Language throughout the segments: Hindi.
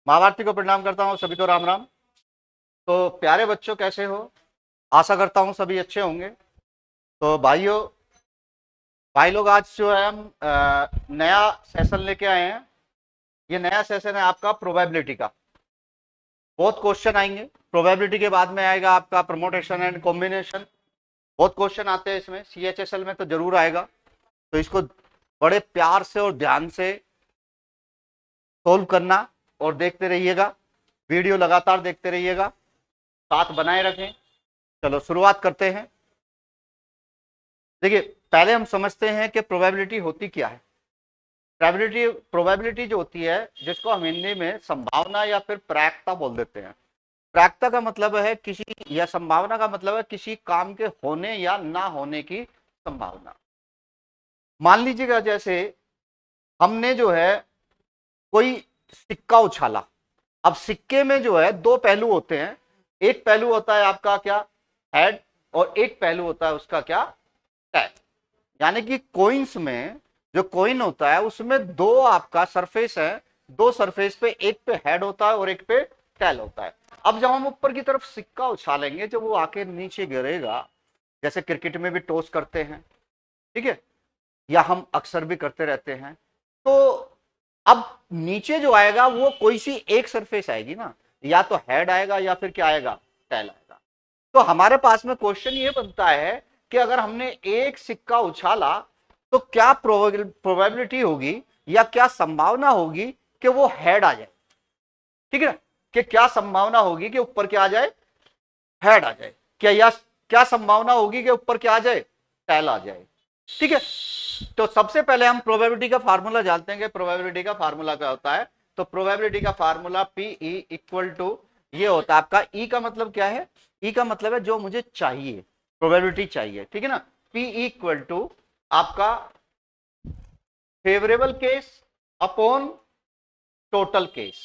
महाभारती को प्रणाम करता हूँ, सभी को राम राम। तो प्यारे बच्चों, कैसे हो? आशा करता हूँ सभी अच्छे होंगे। तो भाई लोग, आज जो है हम नया सेशन लेके आए हैं। ये नया सेशन है आपका प्रोबेबिलिटी का। बहुत क्वेश्चन आएंगे। प्रोबेबिलिटी के बाद में आएगा आपका परमुटेशन एंड कॉम्बिनेशन। बहुत क्वेश्चन आते हैं इसमें, CHSL में तो जरूर आएगा। तो इसको बड़े प्यार से और ध्यान से सोल्व करना और देखते रहिएगा। वीडियो लगातार देखते रहिएगा, साथ बनाए रखें। चलो शुरुआत करते हैं। देखिए, पहले हम समझते हैं कि प्रोबेबिलिटी होती क्या है। प्रोबेबिलिटी जो होती है, जिसको हम हिंदी में संभावना या फिर प्रायिकता बोल देते हैं। प्रायिकता का मतलब है किसी, या संभावना का मतलब है किसी काम के होने या ना होने की संभावना। मान लीजिएगा, जैसे हमने जो है कोई सिक्का उछाला। अब सिक्के में जो है दो पहलू होते हैं। एक पहलू होता है आपका क्या, हेड, और एक पहलू होता है उसका क्या, टेल। यानी कि कोइंस में जो कोइन होता है उसमें दो आपका सरफेस है। दो सरफेस पे, एक पे हेड होता है और एक पे टेल होता है। अब जब हम ऊपर की तरफ सिक्का उछालेंगे, जब वो आके नीचे गिरेगा, जैसे क्रिकेट में भी टॉस करते हैं, ठीक है, या हम अक्सर भी करते रहते हैं, तो अब नीचे जो आएगा वो कोई सी एक सरफेस आएगी ना, या तो हेड आएगा या फिर क्या आएगा, टेल आएगा। तो हमारे पास में क्वेश्चन ये बनता है कि अगर हमने एक सिक्का उछाला तो क्या प्रोबेबिलिटी होगी या क्या संभावना होगी कि वो हेड आ जाए। ठीक है ना, कि क्या संभावना होगी कि ऊपर क्या आ जाए, हेड आ जाए। क्या, या क्या संभावना होगी कि ऊपर क्या आ जाए, टेल आ जाए। ठीक है, तो सबसे पहले हम प्रोबेबिलिटी का फार्मूला जानते हैं कि प्रोबेबिलिटी का फार्मूला क्या होता है। तो प्रोबेबिलिटी का फार्मूला PE इक्वल टू ये होता है आपका। ई का मतलब क्या है, ई का मतलब है जो मुझे चाहिए, प्रोबेबिलिटी चाहिए, ठीक है ना। PE इक्वल टू आपका favourable case upon total case.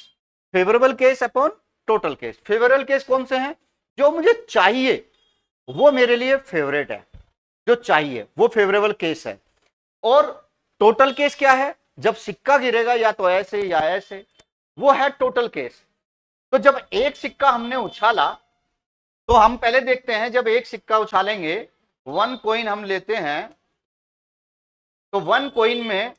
Favourable case upon total case. Favourable case कौन से हैं, जो मुझे चाहिए वो मेरे लिए फेवरेट है, जो चाहिए वो फेवरेबल केस है। और टोटल केस क्या है, जब सिक्का गिरेगा या तो ऐसे या ऐसे, वो है टोटल केस। तो जब एक सिक्का हमने उछाला, तो हम पहले देखते हैं, जब एक सिक्का उछालेंगे, वन कॉइन हम लेते हैं, तो वन कॉइन में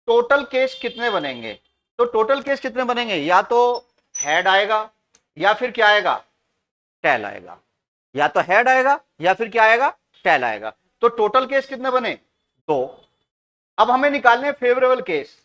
टोटल केस कितने बनेंगे। तो टोटल केस कितने बनेंगे, या तो हेड आएगा या फिर क्या आएगा, टेल आएगा। या तो हेड आएगा या फिर क्या आएगा, टेल आएगा। तो टोटल केस कितने बने, दो। अब हमें निकालने फेवरेबल केस।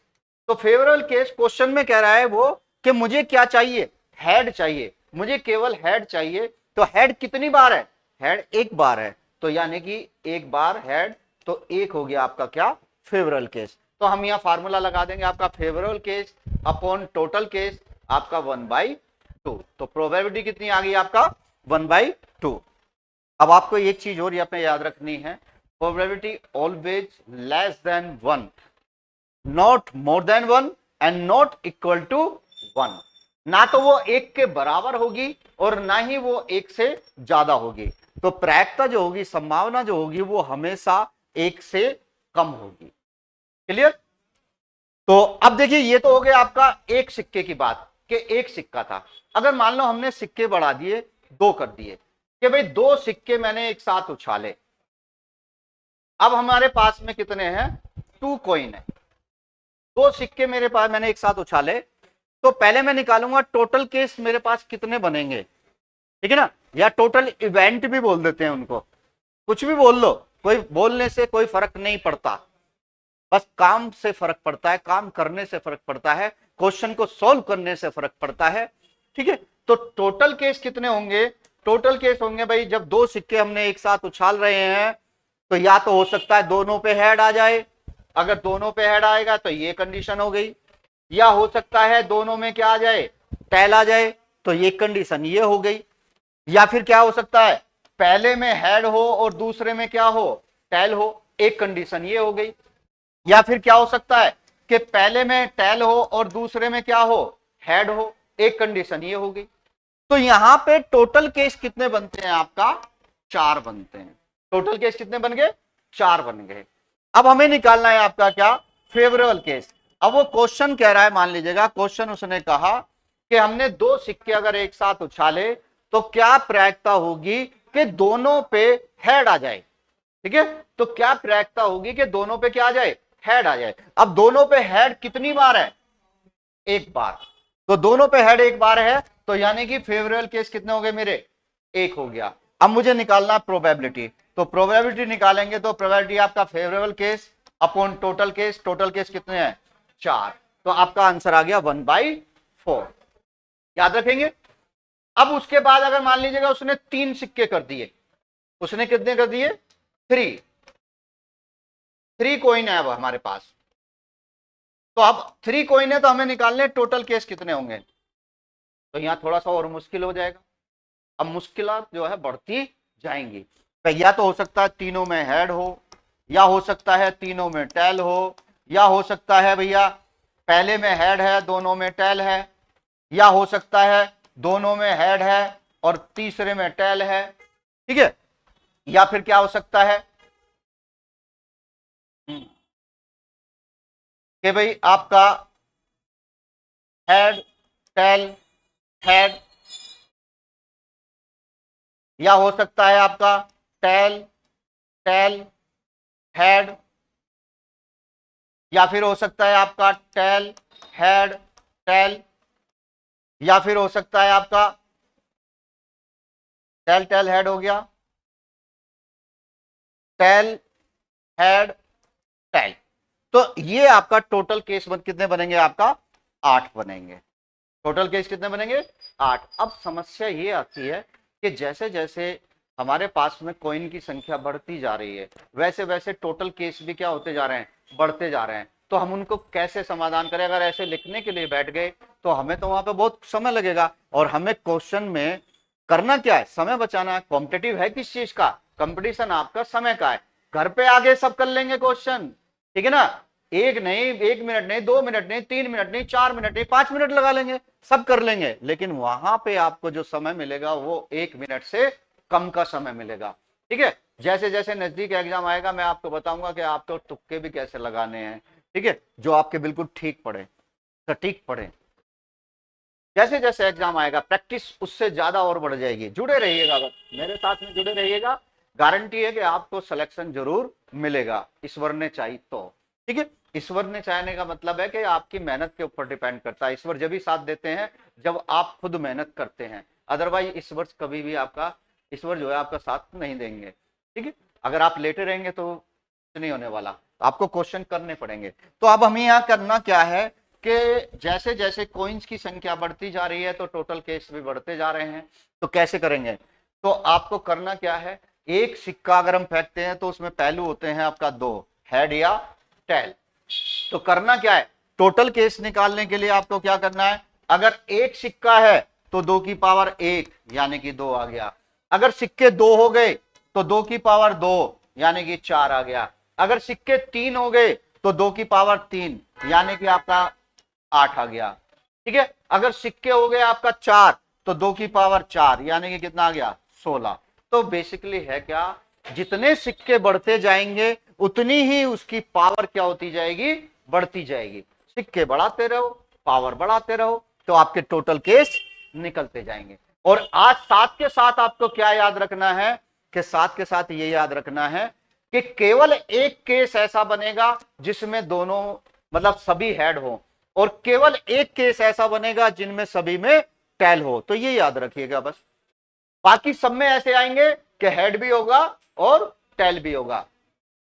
तो फेवरेबल केस क्वेश्चन में कह रहा है वो कि मुझे क्या चाहिए, हेड चाहिए, मुझे केवल हेड चाहिए। तो हेड कितनी बार है, हेड एक बार है। तो यानी कि एक बार हेड, तो एक हो गया आपका क्या, फेवरेबल केस। तो हम यहां फार्मूला लगा देंगे आपका favourable case upon total case, आपका 1/2। तो प्रोबेबिलिटी कितनी आ गई आपका, 1/2। अब आपको एक चीज और यहाँ पे याद रखनी है, probability always less than 1, not more than 1 and not equal to 1। ना तो वो एक के बराबर होगी और ना ही वो एक से ज्यादा होगी। तो प्रायिकता जो होगी, संभावना जो होगी, वो हमेशा एक से कम होगी। क्लियर। तो अब देखिए, ये तो हो गया आपका एक सिक्के की बात, कि एक सिक्का था। अगर मान लो हमने सिक्के बढ़ा दिए, दो कर दिए, कि भाई दो सिक्के मैंने एक साथ उछाले। अब हमारे पास में कितने हैं, 2 कॉइन है। दो सिक्के मेरे पास मैंने एक साथ उछाले, तो पहले मैं निकालूंगा टोटल केस मेरे पास कितने बनेंगे, ठीक है ना। या टोटल इवेंट भी बोल देते हैं उनको, कुछ भी बोल लो, कोई बोलने से कोई फर्क नहीं पड़ता, बस काम से फर्क पड़ता है, काम करने से फर्क पड़ता है, क्वेश्चन को सॉल्व करने से फर्क पड़ता है। ठीक है, तो टोटल केस कितने होंगे, टोटल केस होंगे भाई, जब दो सिक्के हमने एक साथ उछाल रहे हैं, तो या तो हो सकता है दोनों पे हेड आ जाए। अगर दोनों पे हेड आएगा तो ये कंडीशन हो गई। या हो सकता है दोनों में क्या आ जाए, टेल आ जाए, तो ये कंडीशन ये हो गई। या फिर क्या हो सकता है, पहले में हेड हो और दूसरे में क्या हो, टेल हो, एक कंडीशन ये हो गई। या फिर क्या हो सकता है कि पहले में टेल हो और दूसरे में क्या हो, हेड हो, एक कंडीशन ये हो गई। तो यहां पे टोटल केस कितने बनते हैं आपका, 4 बनते हैं। टोटल केस कितने बन गए, 4 बन गए। अब हमें निकालना है आपका क्या, फेवरेबल केस। अब वो क्वेश्चन कह रहा है, मान लीजिएगा क्वेश्चन उसने कहा कि हमने दो सिक्के अगर एक साथ उछाले तो क्या प्रायिकता होगी कि दोनों पे हेड आ जाए। ठीक है, तो क्या प्रायिकता होगी कि दोनों पे क्या आ जाए, हेड आ जाए। अब दोनों पे हेड कितनी बार है, एक बार, तो दोनों पे हेड एक बार है, तो यानी कि फेवरेबल केस कितने हो गए मेरे, एक हो गया। अब मुझे निकालना प्रोबेबिलिटी, तो प्रोबेबिलिटी निकालेंगे तो प्रोबेबिलिटी आपका favourable case upon total case, total case कितने हैं, 4, तो आपका आंसर आ गया 1/4। याद रखेंगे। अब उसके बाद अगर मान लीजिएगा उसने 3 सिक्के कर दिए, उसने कितने कर दिए, 3 कॉइन है अब हमारे पास, तो अब 3 कॉइन है तो हमें निकालने टोटल केस कितने होंगे, तो यहां थोड़ा सा और मुश्किल हो जाएगा। अब मुश्किलात जो है बढ़ती जाएंगी। या तो हो सकता है तीनों में हेड हो, या हो सकता है तीनों में टेल हो, या हो सकता है भैया पहले में हेड है दोनों में टेल है, या हो सकता है दोनों में हेड है और तीसरे में टेल है। ठीक है, या फिर क्या हो सकता है कि भाई आपका हेड टेल हेड, या हो सकता है आपका टेल टेल हेड, या फिर हो सकता है आपका टेल हेड टेल, या फिर हो सकता है आपका टेल टेल हेड हो गया, टेल हेड टेल। तो ये आपका टोटल केस कितने बनेंगे, आपका 8 बनेंगे। टोटल केस कितने बनेंगे, 8। अब समस्या ये आती है कि जैसे जैसे हमारे पास में कॉइन की संख्या बढ़ती जा रही है, वैसे वैसे टोटल केस भी क्या होते जा रहे हैं, बढ़ते जा रहे हैं। तो हम उनको कैसे समाधान करें, अगर ऐसे लिखने के लिए बैठ गए तो हमें तो वहां पे बहुत समय लगेगा, और हमें क्वेश्चन में करना क्या है, समय बचाना है। कॉम्पिटिटिव है किस चीज का, कंपटीशन आपका समय का है। घर पे आगे सब कर लेंगे क्वेश्चन, ठीक है ना, एक नहीं, 1 मिनट नहीं, 2 मिनट नहीं, 3 मिनट नहीं, 4 मिनट नहीं, 5 मिनट लगा लेंगे, सब कर लेंगे। लेकिन वहां पे आपको जो समय मिलेगा वो 1 मिनट से कम का समय मिलेगा। ठीक है, जैसे जैसे नजदीक एग्जाम आएगा मैं आपको बताऊंगा कि आपको तुक्के भी कैसे लगाने हैं। ठीक है, जो आपके बिल्कुल ठीक पड़े, सटीक पड़े। जैसे जैसे एग्जाम आएगा प्रैक्टिस उससे ज्यादा और बढ़ जाएगी। जुड़े रहिएगा, बस मेरे साथ में जुड़े रहिएगा, गारंटी है कि आपको सिलेक्शन जरूर मिलेगा, ईश्वर ने चाहिए तो। ठीक है, ईश्वर ने चाहने का मतलब है कि आपकी मेहनत के ऊपर डिपेंड करता है। ईश्वर जब भी साथ देते हैं जब आप खुद मेहनत करते हैं, अदरवाइज ईश्वर कभी भी आपका, ईश्वर जो है आपका साथ नहीं देंगे। ठीक है, अगर आप लेटे रहेंगे तो कुछ नहीं होने वाला, तो आपको क्वेश्चन करने पड़ेंगे। तो अब हमें यहाँ करना क्या है कि जैसे जैसे कॉइन्स की संख्या बढ़ती जा रही है तो टोटल केस भी बढ़ते जा रहे हैं। तो कैसे करेंगे, तो आपको करना क्या है, एक सिक्का अगर हम फेंकते हैं तो उसमें पहलू होते हैं आपका 2, हेड या टेल। तो करना क्या है, टोटल केस निकालने के लिए आपको क्या करना है, अगर एक सिक्का है तो 2 की पावर 1 यानी कि 2 आ गया। अगर सिक्के 2 हो गए तो 2 की पावर 2 यानी कि 4 आ गया। अगर सिक्के 3 हो गए तो 2 की पावर 3 यानी कि आपका 8 आ गया। ठीक है, अगर सिक्के हो गए आपका 4 तो 2 की पावर 4 यानी कि कितना आ गया, 16। तो बेसिकली है क्या, जितने सिक्के बढ़ते जाएंगे उतनी ही उसकी पावर क्या होती जाएगी, बढ़ती जाएगी। सिक्के बढ़ाते रहो, पावर बढ़ाते रहो, तो आपके टोटल केस निकलते जाएंगे। और आज साथ के साथ आपको क्या याद रखना है, कि साथ के साथ ये याद रखना है कि केवल एक केस ऐसा बनेगा जिसमें दोनों मतलब सभी हेड हो, और केवल एक केस ऐसा बनेगा जिनमें सभी में टेल हो। तो ये याद रखिएगा बस, बाकी सब में ऐसे आएंगे कि हेड भी होगा और टेल भी होगा।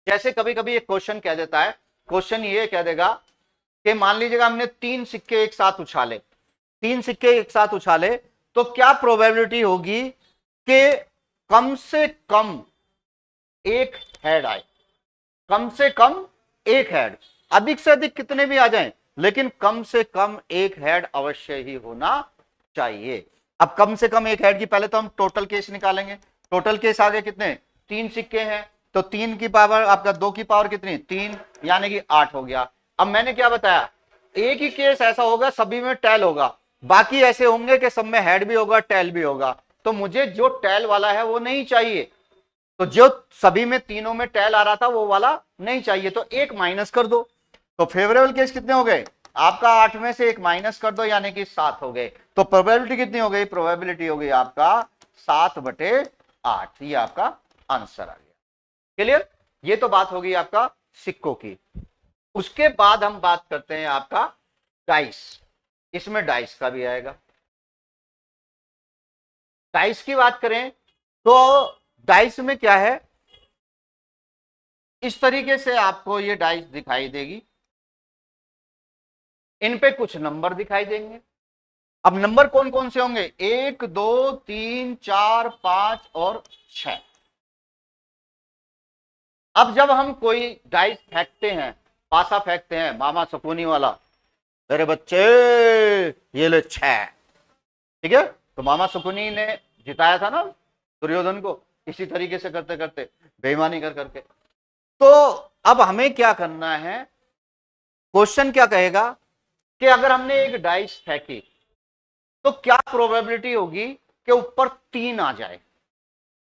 जैसे कभी कभी एक क्वेश्चन कह देता है, क्वेश्चन ये कह देगा कि मान लीजिएगा हमने 3 सिक्के एक साथ उछाले, 3 सिक्के एक साथ उछाले, तो क्या प्रोबेबिलिटी होगी कि कम से कम एक हेड आए, कम से कम एक हेड, अधिक से अधिक कितने भी आ जाएं लेकिन कम से कम एक हेड अवश्य ही होना चाहिए। अब कम से कम एक हेड की पहले तो हम टोटल केस निकालेंगे। टोटल केस आगे कितने, 3 सिक्के हैं, तो 3 की पावर आपका 2 की पावर कितनी, 3 यानी कि 8 हो गया। अब मैंने क्या बताया, एक ही केस ऐसा होगा सभी में टेल होगा, बाकी ऐसे होंगे कि सब में हेड भी होगा टेल भी होगा। तो मुझे जो टेल वाला है वो नहीं चाहिए, तो जो सभी में तीनों में टेल आ रहा था वो वाला नहीं चाहिए, तो एक माइनस कर दो। तो फेवरेबल केस कितने हो गए, आपका 8 में से 1 माइनस कर दो यानी कि 7 हो गए। तो प्रोबेबिलिटी कितनी हो गई? प्रोबेबिलिटी हो गई आपका 7/8। ये आपका आंसर आ गया। क्लियर? ये तो बात होगी आपका सिक्कों की। उसके बाद हम बात करते हैं आपका डाइस। इसमें डाइस का भी आएगा। डाइस की बात करें तो डाइस में क्या है, इस तरीके से आपको ये डाइस दिखाई देगी। इन पे कुछ नंबर दिखाई देंगे। अब नंबर कौन कौन से होंगे? 1 2 3 4 5 और 6। अब जब हम कोई डाइस फेंकते हैं, पासा फेंकते हैं मामा सकुनी वाला, मेरे बच्चे ये ले 6, ठीक है, तो मामा सकुनी ने जिताया था ना दुर्योधन को, इसी तरीके से करते करते, बेईमानी कर करके। तो अब हमें क्या करना है, क्वेश्चन क्या कहेगा कि अगर हमने एक डाइस फेंकी तो क्या प्रोबेबिलिटी होगी कि ऊपर 3 आ जाए,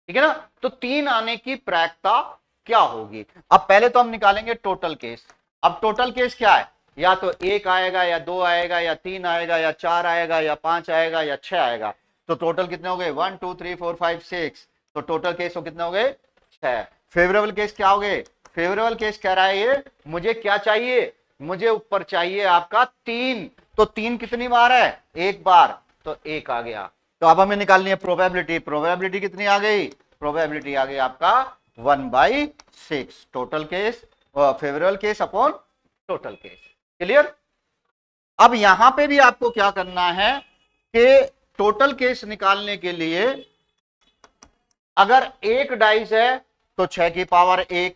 ठीक है ना? तो 3 आने की प्रायिकता क्या होगी? अब पहले तो हम निकालेंगे टोटल केस। अब टोटल केस क्या है? या तो 1 आएगा, या 2 आएगा, या 3 आएगा, या 4 आएगा, या 5 आएगा, या 6 आएगा। तो टोटल कितने हो गए? 1 2 3 4 5 6। तो टोटल केस हो कितने हो गए? 6। फेवरेबल केस क्या हो गए? फेवरेबल केस कह रहा है ये, मुझे क्या चाहिए? मुझे ऊपर चाहिए आपका 3। तो 3 कितनी बार है? एक बार, तो 1 आ गया। तो अब हमें निकालनी है प्रोबेबिलिटी। प्रोबेबिलिटी कितनी आ गई? प्रोबेबिलिटी आ गई आपका 1/6। Total case, favourable case upon total case. Clear? अब यहां पे भी आपको क्या करना है कि टोटल केस निकालने के लिए अगर एक डाइस है तो 6 की पावर 1,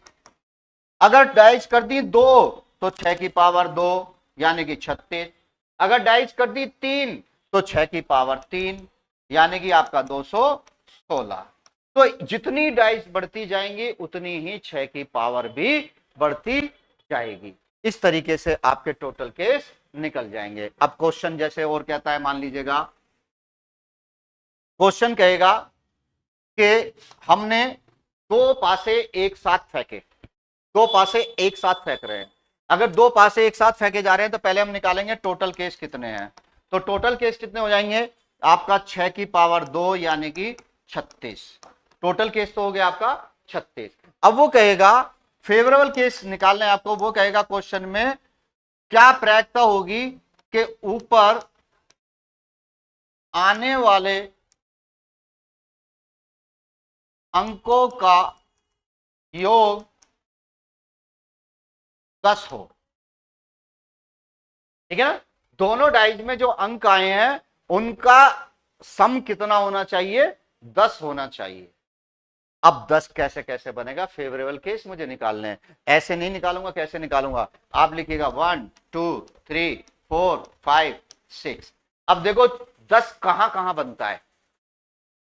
अगर डाइस कर दी 2 तो 6 की पावर 2 यानी कि 36, अगर डाइस कर दी 3 तो 6 की पावर 3 यानी कि आपका 216। तो जितनी डाइस बढ़ती जाएंगी उतनी ही 6 की पावर भी बढ़ती जाएगी। इस तरीके से आपके टोटल केस निकल जाएंगे। अब क्वेश्चन जैसे और कहता है, मान लीजिएगा क्वेश्चन कहेगा कि हमने 2 पासे एक साथ फेंके, 2 पासे एक साथ फेंक रहे हैं। अगर 2 पासे एक साथ फेंके जा रहे हैं तो पहले हम निकालेंगे टोटल केस कितने हैं। तो टोटल केस कितने हो जाएंगे आपका? 6 की पावर 2 यानी कि 36। टोटल केस तो हो गया आपका 36। अब वो कहेगा फेवरेबल केस निकालना है आपको। वो कहेगा क्वेश्चन में क्या प्रायिकता होगी कि ऊपर आने वाले अंकों का योग 10 हो, ठीक है ना? दोनों डाइज में जो अंक आए हैं उनका सम कितना होना चाहिए? 10 होना चाहिए। अब 10 कैसे कैसे बनेगा? फेवरेबल केस मुझे निकालने हैं। ऐसे नहीं निकालूंगा, कैसे निकालूंगा? आप लिखिएगा 1 2 3 4 5 6। अब देखो 10 कहां कहां बनता है।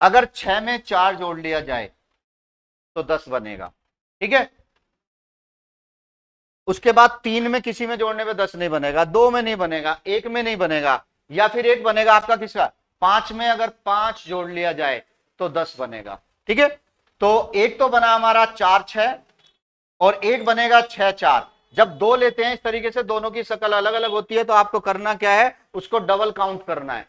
अगर 6 में 4 जोड़ लिया जाए तो 10 बनेगा, ठीक है। उसके बाद 3 में किसी में जोड़ने पे 10 नहीं बनेगा, 2 में नहीं बनेगा, 1 में नहीं बनेगा, या फिर एक बनेगा आपका किसका? 5 में अगर 5 जोड़ लिया जाए तो 10 बनेगा, ठीक है। तो एक तो बना हमारा 4 6 और एक बनेगा 6 4। जब 2 लेते हैं इस तरीके से, दोनों की शक्ल अलग अलग होती है, तो आपको करना क्या है? उसको डबल काउंट करना है।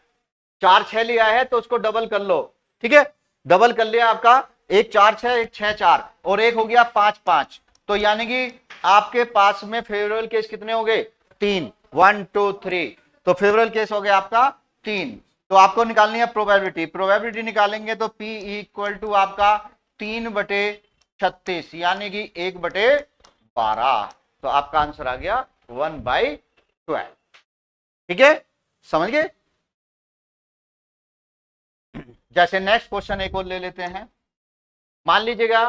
4 6 लिया है तो उसको डबल कर लो, ठीक है। डबल कर लिया आपका, एक 4 6 एक 6 4 और एक हो गया 5 5। तो यानी कि आपके पास में फेवरेबल केस कितने हो गए? 3। 1 2 3। तो फेवरेबल केस हो गया आपका 3। तो आपको निकालनी है प्रोबेबिलिटी। प्रोबेबिलिटी निकालेंगे तो P इक्वल टू आपका 3/36 यानी कि 1/12। तो आपका आंसर आ गया 1/12। ठीक है, समझ गए? जैसे नेक्स्ट क्वेश्चन एक और ले लेते हैं। मान लीजिएगा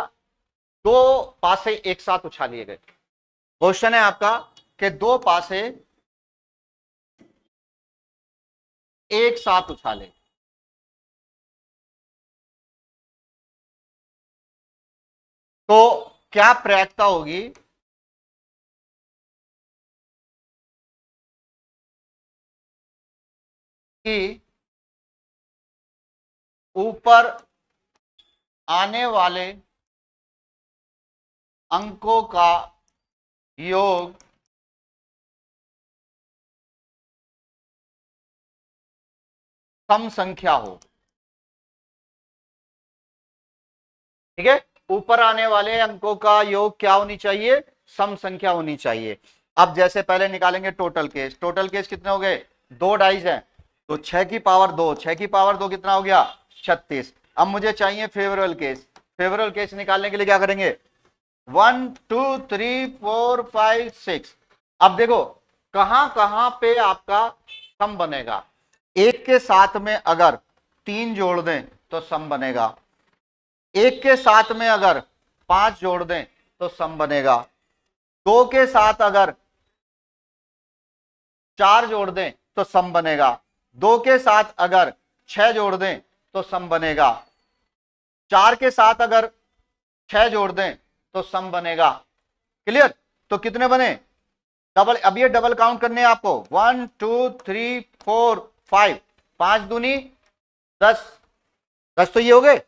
2 पासे एक साथ उछालिए गए। क्वेश्चन है आपका कि 2 पासे एक साथ उछाले तो क्या प्रायिकता होगी कि ऊपर आने वाले अंकों का योग सम संख्या हो, ठीक है। ऊपर आने वाले अंकों का योग क्या होनी चाहिए, सम संख्या होनी चाहिए। अब जैसे पहले निकालेंगे टोटल केस, टोटल केस कितने हो गए, 2 डाइज हैं, तो 6 की पावर 2, 6 की पावर 2 कितना हो गया, 36। अब मुझे चाहिए फेवरेबल केस, फेवरेबल केस निकालने के लिए क्या करेंगे, 1 2 3 4 5 6। अब देखो कहां कहां पे आपका सम बनेगा, एक के साथ में अगर 3 जोड़ दें तो सम बनेगा, एक के साथ में अगर 5 जोड़ दें तो सम बनेगा, 2 के साथ अगर 4 जोड़ दें तो सम बनेगा, 2 के साथ अगर 6 जोड़ दें तो सम बनेगा, 4 के साथ अगर 6 जोड़ दें तो सम बनेगा। क्लियर, तो कितने बने, डबल, अब ये डबल काउंट करने हैं आपको, 1 2 3 4 5, 5 दूनी 10, 10 तो ये हो गए,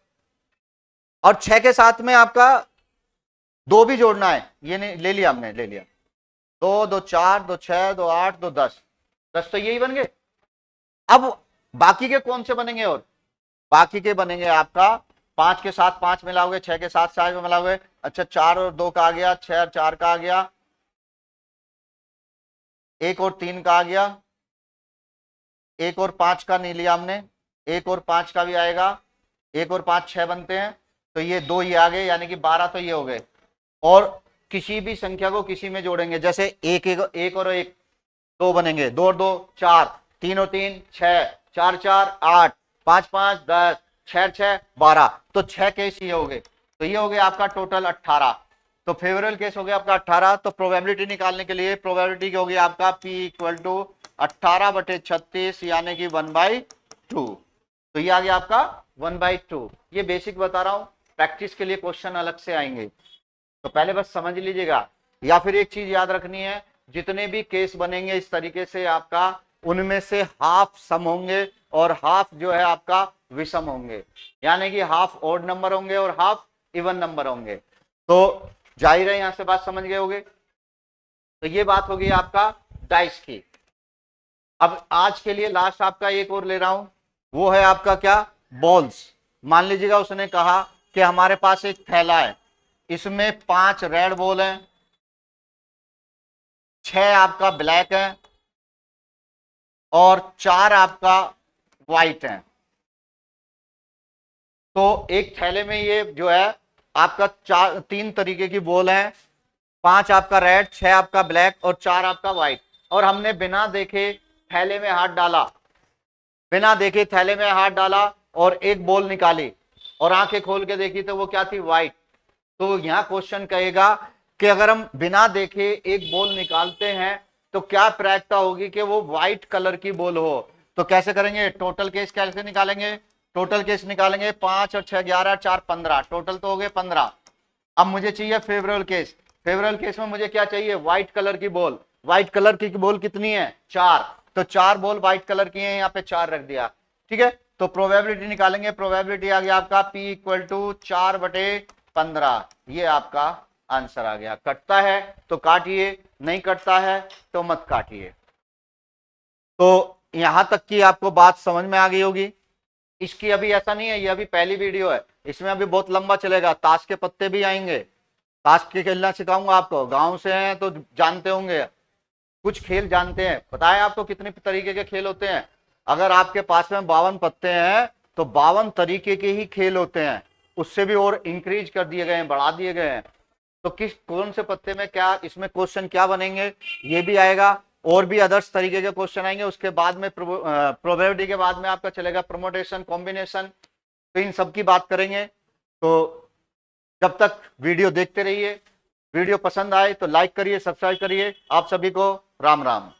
और 6 के साथ में आपका 2 भी जोड़ना है, ये नहीं ले लिया हमने, ले लिया, 2 2 4 2 6 2 8 2 10, 10 तो यही बन गए। अब बाकी के कौन से बनेंगे, और बाकी के बनेंगे आपका 5 के साथ 5 मिलाओगे, 6 के साथ 6 मिलाओगे, अच्छा 4 और 2 का आ गया, 6 और 4 का आ गया, 1 और 3 का आ गया, 1 और 5 का नहीं लिया हमने, 1 और 5 का भी आएगा, 1 और 5 6 बनते हैं, तो ये 2 ये आ गए, यानी कि 12 तो ये हो गए। और किसी भी संख्या को किसी में जोड़ेंगे, जैसे एक और एक 2 बनेंगे, 2 और 2 4, 3 और 3 6, 4 4 8, 5 5 10, 6 6 12, तो 6 केस ये हो गए, तो ये हो गया आपका टोटल 18। तो फेवरेबल केस हो गया आपका 18। तो प्रोबेबिलिटी निकालने के लिए प्रोबेबिलिटी होगी आपका P इक्वल टू 18/36 यानी कि 1/2। तो ये आ गया आपका 1/2। ये बेसिक बता रहा हूं, प्रैक्टिस के लिए क्वेश्चन अलग से आएंगे, तो पहले बस समझ लीजिएगा। या फिर एक चीज याद रखनी है, जितने भी केस बनेंगे इस तरीके से आपका, उनमें से हाफ सम होंगे और हाफ जो है आपका विषम होंगे, यानी कि हाफ ऑड नंबर होंगे और हाफ इवन नंबर होंगे। तो जाहिर है यहां से बात समझ गए होगे। तो ये बात होगी आपका डाइस की। अब आज के लिए लास्ट आपका एक और ले रहा हूं, वो है आपका क्या, बॉल्स। मान लीजिएगा उसने कहा कि हमारे पास एक थैला है, इसमें 5 रेड बॉल हैं, 6 आपका ब्लैक है और 4 आपका व्हाइट है। तो एक थैले में ये जो है आपका 3 तरीके की बॉल है, 5 आपका रेड, 6 आपका ब्लैक और 4 आपका व्हाइट। और हमने बिना देखे थैले में हाथ डाला, बिना देखे थैले में हाथ डाला और एक बॉल निकाली और आंखें खोल के देखी तो वो क्या थी, व्हाइट। तो यहां क्वेश्चन कहेगा कि अगर हम बिना देखे एक बॉल निकालते हैं तो क्या प्रायिकता होगी कि वो व्हाइट कलर की बॉल हो। तो कैसे करेंगे, टोटल केस कैसे निकालेंगे, टोटल केस निकालेंगे, 5 और 6 11, 4 15, टोटल तो हो गए 15। अब मुझे चाहिए फेवरेबल केस, फेवरेबल केस में मुझे क्या चाहिए, व्हाइट कलर की बॉल। व्हाइट कलर की बॉल कितनी है, 4, तो 4 बॉल व्हाइट कलर की है, यहाँ पे 4 रख दिया, ठीक है। तो प्रोबेबिलिटी निकालेंगे, प्रोबेबिलिटी आ गया आपका P इक्वल टू 4/15, ये आपका आंसर आ गया। कटता है तो काटिए, नहीं कटता है तो मत काटिए। तो यहां तक की आपको बात समझ में आ गई होगी। इसकी अभी ऐसा नहीं है, ये अभी पहली वीडियो है, इसमें अभी बहुत लंबा चलेगा, ताश के पत्ते भी आएंगे, ताश के खेलना सिखाऊंगा आपको, गांव से हैं तो जानते होंगे, कुछ खेल जानते हैं। पता है आपको कितने तरीके के खेल होते हैं, अगर आपके पास में 52 पत्ते हैं तो 52 तरीके के ही खेल होते हैं, उससे भी और इंक्रीज कर दिए गए हैं, बढ़ा दिए गए हैं। तो किस कौन से पत्ते में क्या, इसमें क्वेश्चन क्या बनेंगे ये भी आएगा, और भी अदर्स तरीके के क्वेश्चन आएंगे। उसके बाद में प्रोबेबिलिटी के बाद में आपका चलेगा परमुटेशन, कॉम्बिनेशन, तो इन सब की बात करेंगे। तो जब तक वीडियो देखते रहिए, वीडियो पसंद आए तो लाइक करिए, सब्सक्राइब करिए। आप सभी को राम राम।